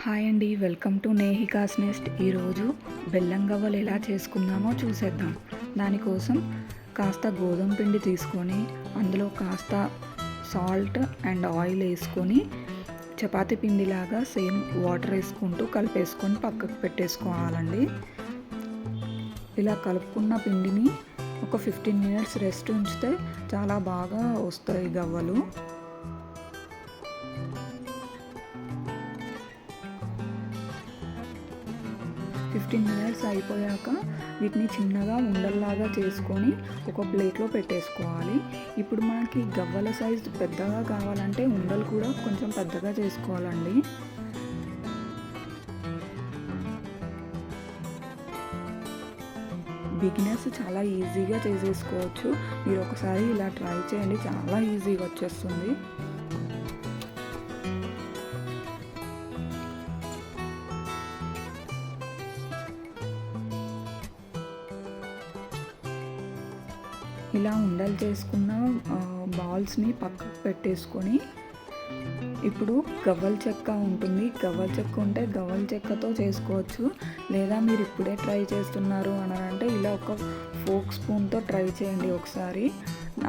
Hi అండి, welcome to నేహికాస్ NEFT. ఈరోజు బెల్లం గవ్వలు ఎలా చేసుకుందామో చూసేద్దాం. దానికోసం కాస్త గోధుమ పిండి తీసుకొని అందులో కాస్త సాల్ట్ అండ్ ఆయిల్ వేసుకొని చపాతీ పిండిలాగా సేమ్ వాటర్ వేసుకుంటూ కలిపేసుకొని పక్కకు పెట్టేసుకోవాలండి. ఇలా కలుపుకున్న పిండిని ఒక 15 మినిట్స్ రెస్ట్ ఉంచితే చాలా బాగా వస్తాయి గవ్వలు. 15 మినిట్స్ అయిపోయాక వీటిని చిన్నగా ఉండల్లాగా చేసుకొని ఒక ప్లేట్లో పెట్టేసుకోవాలి. ఇప్పుడు మనకి గవ్వల సైజు పెద్దగా కావాలంటే ఉండలు కూడా కొంచెం పెద్దగా చేసుకోవాలండి. బిగినర్స్ చాలా ఈజీగా చేసేసుకోవచ్చు. మీరు ఒకసారి ఇలా ట్రై చేయండి, చాలా ఈజీగా వచ్చేస్తుంది. ఇలా ఉండలు చేసుకున్న బాల్స్ని పక్కకు పెట్టేసుకొని ఇప్పుడు గవ్వల చెక్క ఉంటుంది. గవ్వల చెక్క ఉంటే గవ్వల చెక్కతో చేసుకోవచ్చు, లేదా మీరు ఇప్పుడే ట్రై చేస్తున్నారు అని అంటే ఇలా ఒక ఫోక్ స్పూన్తో ట్రై చేయండి ఒకసారి.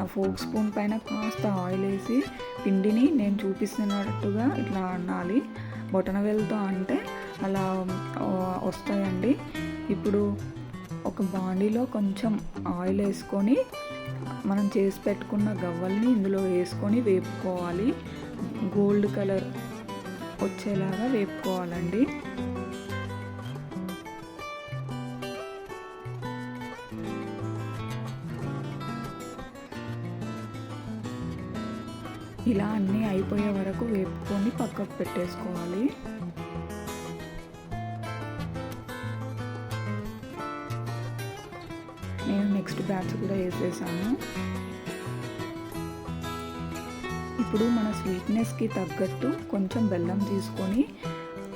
ఆ ఫోక్ స్పూన్ పైన కాస్త ఆయిల్ వేసి పిండిని నేను చూపిస్తున్నట్టుగా ఇట్లా అనాలి. బొటనవేలుతో అంటే అలా వస్తాయండి. ఇప్పుడు ఒక బాండీలో కొంచెం ఆయిల్ వేసుకొని మనం చేసి పెట్టుకున్న గవ్వల్ని ఇందులో వేసుకొని వేపుకోవాలి. గోల్డ్ కలర్ వచ్చేలాగా వేపుకోవాలండి. ఇలా అన్నీ అయిపోయే వరకు వేపుకొని పక్కకు పెట్టేసుకోవాలి. నేను నెక్స్ట్ బ్యాచ్ కూడా వేసేసాను. ఇప్పుడు మన స్వీట్నెస్కి తగ్గట్టు కొంచెం బెల్లం తీసుకొని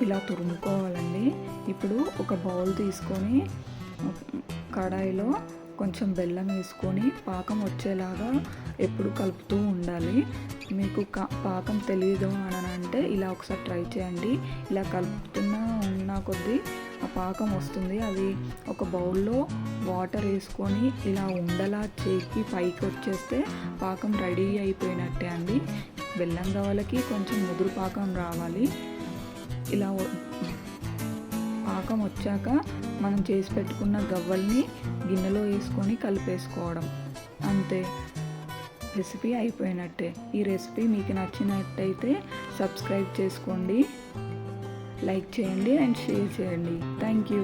ఇలా తురుముకోవాలండి. ఇప్పుడు ఒక బౌల్ తీసుకొని కడాయిలో కొంచెం బెల్లం వేసుకొని పాకం వచ్చేలాగా ఎప్పుడు కలుపుతూ ఉండాలి. మీకు పాకం తెలియదు అని అంటే ఇలా ఒకసారి ట్రై చేయండి. ఇలా కలుపుతున్నా ఉన్న కొద్దీ ఆ పాకం వస్తుంది. అది ఒక బౌల్లో వాటర్ వేసుకొని ఇలా ఉండలా చేకి పైకి వచ్చేస్తే పాకం రెడీ అయిపోయినట్టే అండి. బెల్లం గవ్వలకి కొంచెం ముదురు పాకం రావాలి. ఇలా పాకం వచ్చాక మనం చేసి పెట్టుకున్న గవ్వల్ని గిన్నెలో వేసుకొని కలిపేసుకోవడం అంతే. రెసిపీ అయిపోయినట్టే. ఈ రెసిపీ మీకు నచ్చినట్టయితే సబ్స్క్రైబ్ చేసుకోండి, లైక్ చేయండి అండ్ షేర్ చేయండి. Thank you.